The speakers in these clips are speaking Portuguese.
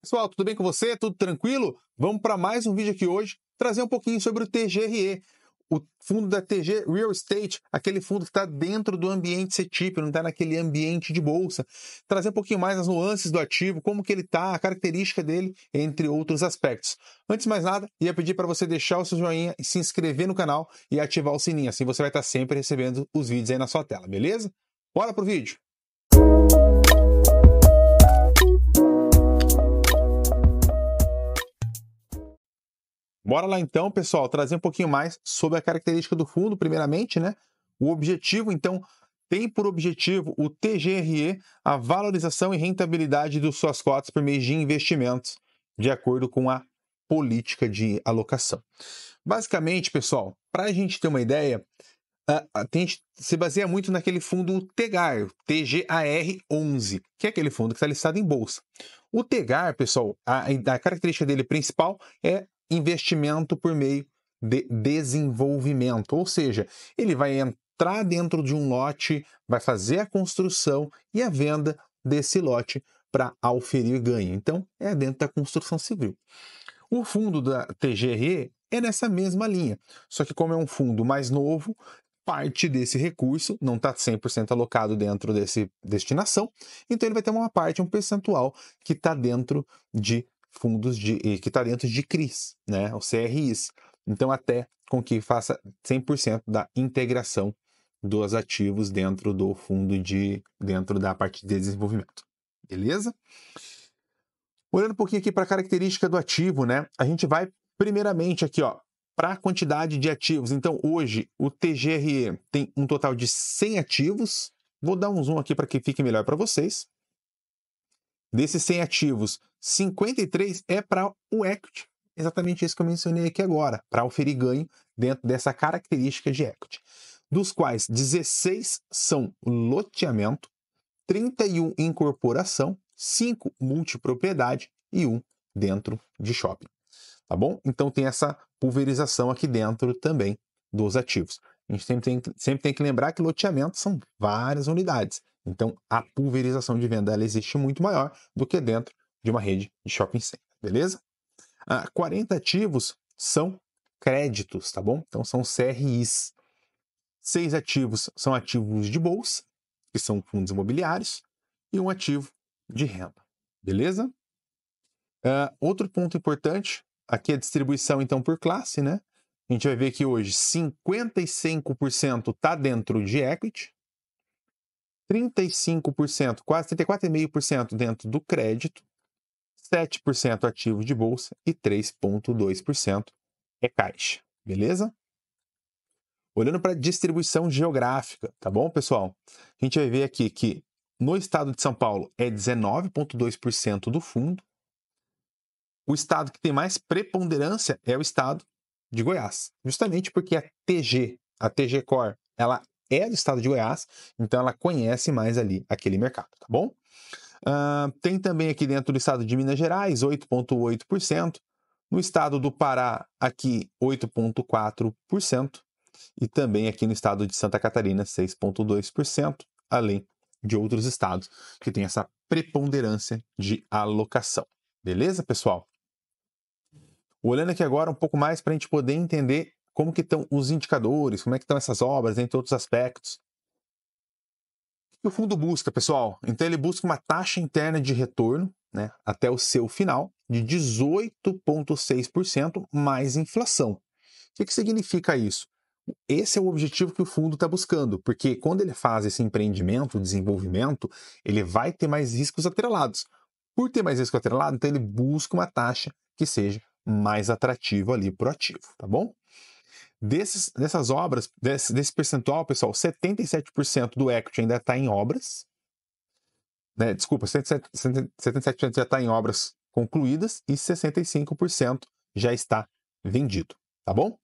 Pessoal, tudo bem com você? Tudo tranquilo? Vamos para mais um vídeo aqui hoje, trazer um pouquinho sobre o TGRE, o fundo da TG Real Estate, aquele fundo que está dentro do ambiente CETIP, não está naquele ambiente de bolsa. Trazer um pouquinho mais as nuances do ativo, como que ele está, a característica dele, entre outros aspectos. Antes de mais nada, ia pedir para você deixar o seu joinha, se inscrever no canal e ativar o sininho, assim você vai estar sempre recebendo os vídeos aí na sua tela, beleza? Bora pro vídeo! Bora lá então, pessoal, trazer um pouquinho mais sobre a característica do fundo, primeiramente, né? O objetivo, então, tem por objetivo o TGRE, a valorização e rentabilidade das suas cotas por meio de investimentos, de acordo com a política de alocação. Basicamente, pessoal, para a gente ter uma ideia, a gente se baseia muito naquele fundo TGAR, TGAR11, que é aquele fundo que está listado em bolsa. O TGAR, pessoal, a característica dele principal é investimento por meio de desenvolvimento, ou seja, ele vai entrar dentro de um lote, vai fazer a construção e a venda desse lote para auferir ganho. Então, é dentro da construção civil. O fundo da TGRE é nessa mesma linha, só que como é um fundo mais novo, parte desse recurso não está 100% alocado dentro desse destinação, então ele vai ter uma parte, um percentual que está dentro de fundos que está dentro de CRIs, né, o CRIs. Então até com que faça 100% da integração dos ativos dentro do fundo dentro da parte de desenvolvimento. Beleza? Olhando um pouquinho aqui para a característica do ativo, né? A gente vai primeiramente aqui, ó, para a quantidade de ativos. Então, hoje, o TGRE tem um total de 100 ativos. Vou dar um zoom aqui para que fique melhor para vocês. Desses 100 ativos, 53 é para o equity. Exatamente isso que eu mencionei aqui agora, para oferir ganho dentro dessa característica de equity. Dos quais 16 são loteamento, 31 incorporação, 5 multipropriedade e 1 dentro de shopping. Tá bom? Então tem essa pulverização aqui dentro também dos ativos. A gente sempre tem que lembrar que loteamento são várias unidades. Então a pulverização de venda ela existe muito maior do que dentro de uma rede de shopping center, beleza? 40 ativos são créditos, tá bom? Então são CRIs. 6 ativos são ativos de bolsa, que são fundos imobiliários, e um ativo de renda, beleza? Outro ponto importante, aqui a distribuição então por classe, né? A gente vai ver que hoje 55% está dentro de equity, 35%, quase 34,5% dentro do crédito, 7% ativo de bolsa e 3,2% é caixa, beleza? Olhando para a distribuição geográfica, tá bom, pessoal? A gente vai ver aqui que no estado de São Paulo é 19,2% do fundo. O estado que tem mais preponderância é o estado de Goiás, justamente porque a TG Core, ela é do estado de Goiás, então ela conhece mais ali aquele mercado, tá bom? Tem também aqui dentro do estado de Minas Gerais, 8,8%. No estado do Pará, aqui 8,4%. E também aqui no estado de Santa Catarina, 6,2%, além de outros estados que têm essa preponderância de alocação. Beleza, pessoal? Olhando aqui agora um pouco mais para a gente poder entender como que estão os indicadores, como é que estão essas obras, entre outros aspectos. O que o fundo busca, pessoal? Então ele busca uma taxa interna de retorno, né, até o seu final, de 18,6% mais inflação. O que significa isso? Esse é o objetivo que o fundo está buscando, porque quando ele faz esse empreendimento, desenvolvimento, ele vai ter mais riscos atrelados. Por ter mais risco atrelado, então ele busca uma taxa que seja mais atrativa ali para o ativo, tá bom? Dessas obras, desse percentual, pessoal, 77% do equity ainda está em obras, né? Desculpa, 77% já está em obras concluídas e 65% já está vendido. Tá bom?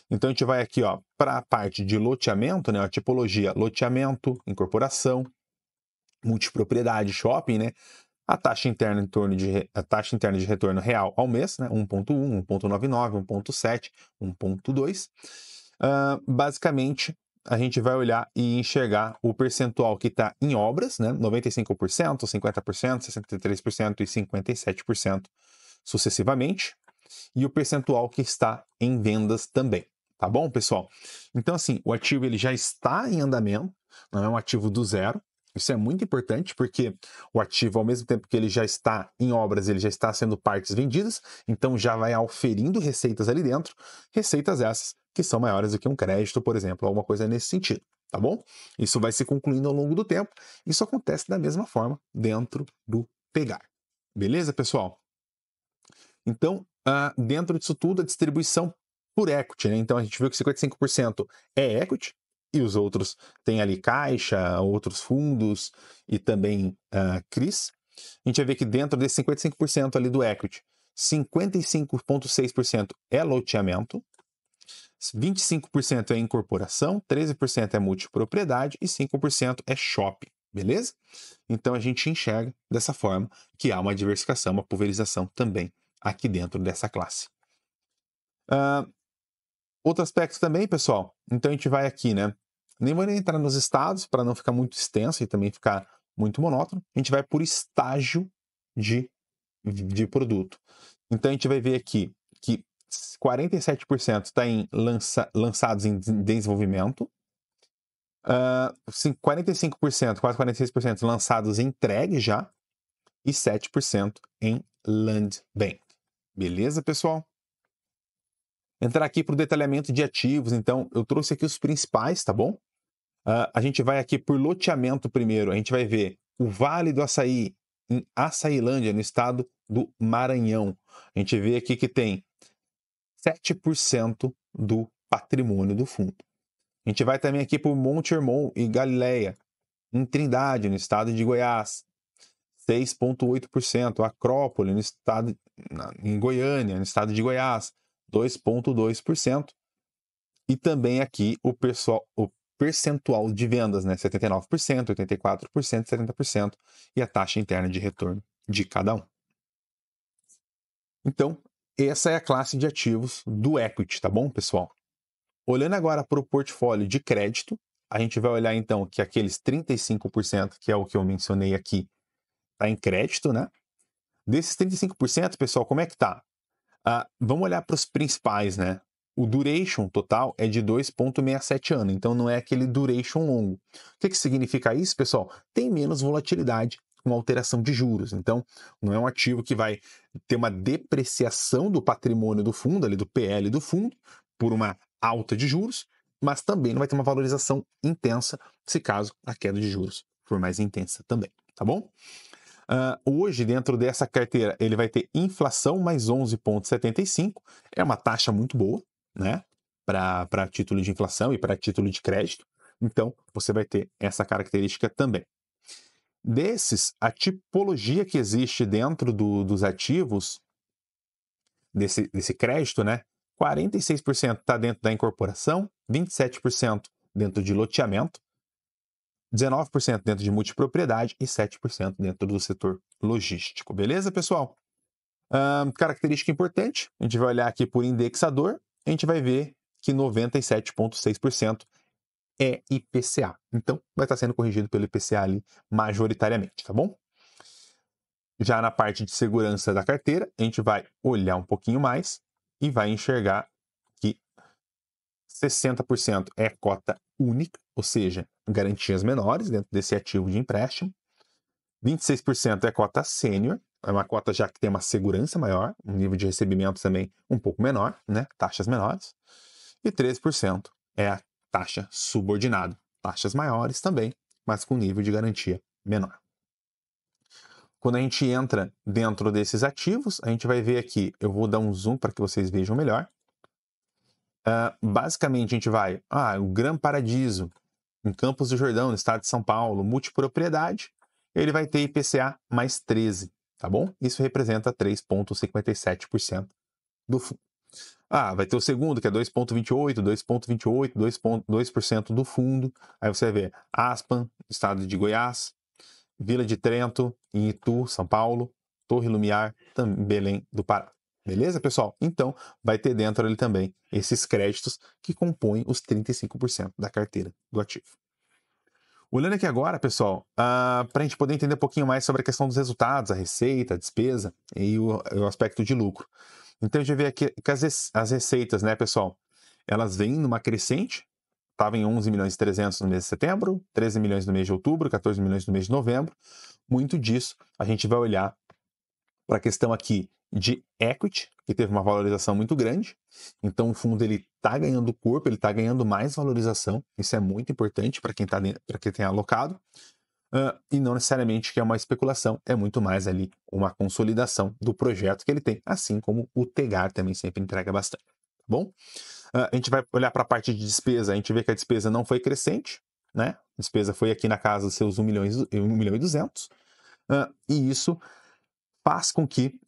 Então a gente vai aqui, ó, para a parte de loteamento, né, a tipologia loteamento, incorporação, multipropriedade, shopping, né? A taxa interna a taxa interna de retorno real ao mês, né, 1,1, 1,99, 1,7, 1,2. Basicamente, a gente vai olhar e enxergar o percentual que está em obras, né? 95%, 50%, 63% e 57% sucessivamente, e o percentual que está em vendas também, tá bom, pessoal? Então, assim, o ativo ele já está em andamento, não é um ativo do zero. Isso é muito importante porque o ativo, ao mesmo tempo que ele já está em obras, ele já está sendo partes vendidas, então já vai auferindo receitas ali dentro, receitas essas que são maiores do que um crédito, por exemplo, alguma coisa nesse sentido, tá bom? Isso vai se concluindo ao longo do tempo, isso acontece da mesma forma dentro do pegar. Beleza, pessoal? Então, dentro disso tudo, a distribuição por equity, né? Então a gente viu que 55% é equity, e os outros têm ali caixa, outros fundos e também CRIs. A gente vai ver que dentro desse 55% ali do equity, 55,6% é loteamento, 25% é incorporação, 13% é multipropriedade e 5% é shopping, beleza? Então a gente enxerga dessa forma que há uma diversificação, uma pulverização também aqui dentro dessa classe. Outro aspecto também, pessoal, então a gente vai aqui, né? Nem vou entrar nos estados para não ficar muito extenso e também ficar muito monótono. A gente vai por estágio de produto. Então a gente vai ver aqui que 47% está em lançados em desenvolvimento, 45%, quase 46% lançados em entregue já, e 7% em land bank. Beleza, pessoal? Entrar aqui para o detalhamento de ativos, então eu trouxe aqui os principais, tá bom? A gente vai aqui por loteamento primeiro, a gente vai ver o Vale do Açaí, em Açailândia, no estado do Maranhão. A gente vê aqui que tem 7% do patrimônio do fundo. A gente vai também aqui por Monte Hermon e Galileia, em Trindade, no estado de Goiás, 6,8%. Acrópole, no estado, em Goiânia, no estado de Goiás, 2,2%. E também aqui o percentual de vendas, né? 79%, 84%, 70%, e a taxa interna de retorno de cada um. Então, essa é a classe de ativos do equity, tá bom, pessoal? Olhando agora para o portfólio de crédito, a gente vai olhar então que aqueles 35%, que é o que eu mencionei aqui, está em crédito, né? Desses 35%, pessoal, como é que tá? Vamos olhar para os principais, né? O duration total é de 2,67 anos, então não é aquele duration longo. O que significa isso, pessoal? Tem menos volatilidade com alteração de juros. Então, não é um ativo que vai ter uma depreciação do patrimônio do fundo, ali do PL do fundo, por uma alta de juros, mas também não vai ter uma valorização intensa, se caso a queda de juros for mais intensa também, tá bom? Hoje, dentro dessa carteira, ele vai ter inflação mais 11,75, é uma taxa muito boa, né? Para título de inflação e para título de crédito. Então, você vai ter essa característica também. Desses, a tipologia que existe dentro dos ativos, desse crédito, né? 46% está dentro da incorporação, 27% dentro de loteamento, 19% dentro de multipropriedade e 7% dentro do setor logístico. Beleza, pessoal? Característica importante, a gente vai olhar aqui por indexador, a gente vai ver que 97,6% é IPCA. Então, vai estar sendo corrigido pelo IPCA ali majoritariamente, tá bom? Já na parte de segurança da carteira, a gente vai olhar um pouquinho mais e vai enxergar que 60% é cota única, ou seja, garantias menores dentro desse ativo de empréstimo. 26% é cota sênior, é uma cota já que tem uma segurança maior, um nível de recebimento também um pouco menor, né? Taxas menores. E 13% é a taxa subordinada, taxas maiores também, mas com nível de garantia menor. Quando a gente entra dentro desses ativos, a gente vai ver aqui, eu vou dar um zoom para que vocês vejam melhor. Basicamente, a gente vai, o Gran Paradiso, em Campos do Jordão, no estado de São Paulo, multipropriedade, ele vai ter IPCA mais 13, tá bom? Isso representa 3,57% do fundo. Vai ter o segundo, que é 2,28, 2,28, 2,2% do fundo. Aí você vê Aspan, estado de Goiás, Vila de Trento, em Itu, São Paulo, Torre Lumiar, Belém do Pará. Beleza, pessoal? Então, vai ter dentro ali também esses créditos que compõem os 35% da carteira do ativo. Olhando aqui agora, pessoal, para a gente poder entender um pouquinho mais sobre a questão dos resultados, a receita, a despesa e o aspecto de lucro. Então, a gente vê aqui que as receitas, né, pessoal, elas vêm numa crescente, estava em 11 milhões e 300 no mês de setembro, 13 milhões no mês de outubro, 14 milhões no mês de novembro. Muito disso a gente vai olhar para a questão aqui de equity, que teve uma valorização muito grande. Então, o fundo ele está ganhando corpo, ele está ganhando mais valorização. Isso é muito importante para quem tem alocado. E não necessariamente que é uma especulação, é muito mais ali uma consolidação do projeto que ele tem, assim como o Tegar também sempre entrega bastante. Tá bom? A gente vai olhar para a parte de despesa, a gente vê que a despesa não foi crescente, né? A despesa foi aqui na casa dos seus 1 milhão e 200. E isso faz com que,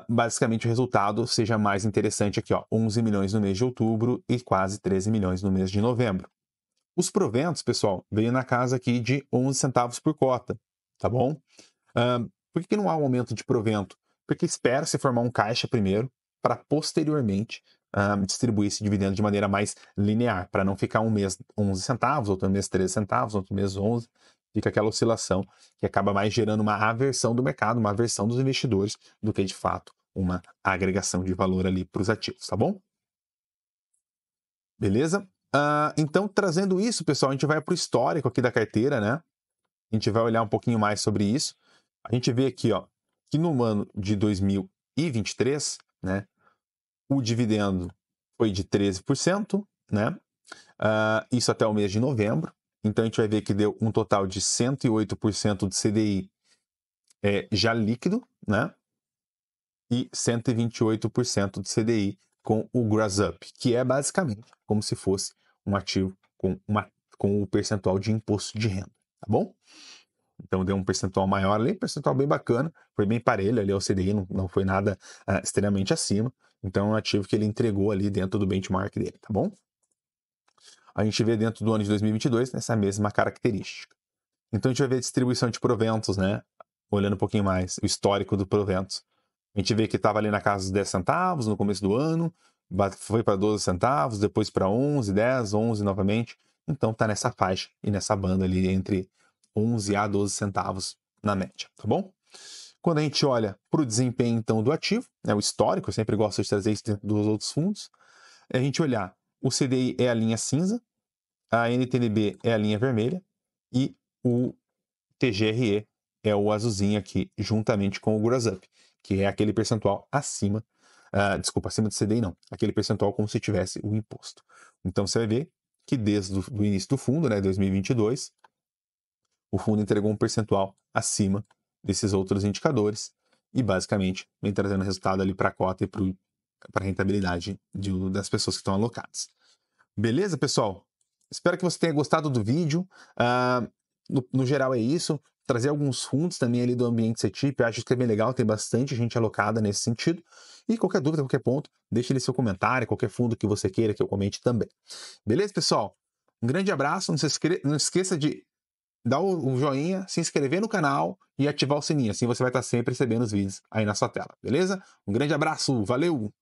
basicamente, o resultado seja mais interessante aqui, ó, 11 milhões no mês de outubro e quase 13 milhões no mês de novembro. Os proventos, pessoal, veio na casa aqui de 11 centavos por cota, tá bom? Por que não há um aumento de provento? Porque espera-se formar um caixa primeiro, para posteriormente distribuir esse dividendo de maneira mais linear, para não ficar um mês 11 centavos, outro mês 13 centavos, outro mês 11, fica aquela oscilação que acaba mais gerando uma aversão do mercado, uma aversão dos investidores, do que de fato uma agregação de valor ali para os ativos, tá bom? Beleza? Então, trazendo isso, pessoal, a gente vai para o histórico aqui da carteira, né? A gente vai olhar um pouquinho mais sobre isso. A gente vê aqui, ó, que no ano de 2023, né, o dividendo foi de 13%, né? Isso até o mês de novembro. Então, a gente vai ver que deu um total de 108% de CDI já líquido, né? E 128% de CDI com o Gross Up, que é basicamente como se fosse um ativo com o percentual de imposto de renda, tá bom? Então deu um percentual maior ali, percentual bem bacana, foi bem parelho ali ao CDI, não foi nada extremamente acima. Então é um ativo que ele entregou ali dentro do benchmark dele, tá bom? A gente vê dentro do ano de 2022 essa mesma característica. Então a gente vai ver a distribuição de proventos, né? Olhando um pouquinho mais, o histórico do proventos. A gente vê que estava ali na casa dos 10 centavos no começo do ano, foi para 12 centavos, depois para 11, 10, 11 novamente. Então está nessa faixa e nessa banda ali entre 11 a 12 centavos na média, tá bom? Quando a gente olha para o desempenho então do ativo, né, o histórico, eu sempre gosto de trazer isso dentro dos outros fundos, a gente olhar, o CDI é a linha cinza, a NTNB é a linha vermelha e o TGRE é o azulzinho aqui, juntamente com o Gross Up, que é aquele percentual acima, acima do CDI não, aquele percentual como se tivesse o imposto. Então você vai ver que desde o início do fundo, né, 2022, o fundo entregou um percentual acima desses outros indicadores e basicamente vem trazendo resultado ali para a cota e para a rentabilidade das pessoas que estão alocadas. Beleza, pessoal? Espero que você tenha gostado do vídeo. No geral é isso. Trazer alguns fundos também ali do ambiente CETIP, acho que é bem legal, tem bastante gente alocada nesse sentido. E qualquer dúvida, qualquer ponto, deixe ali seu comentário, qualquer fundo que você queira que eu comente também. Beleza, pessoal? Um grande abraço, não esqueça de dar o joinha, se inscrever no canal e ativar o sininho, assim você vai estar sempre recebendo os vídeos aí na sua tela, beleza? Um grande abraço, valeu!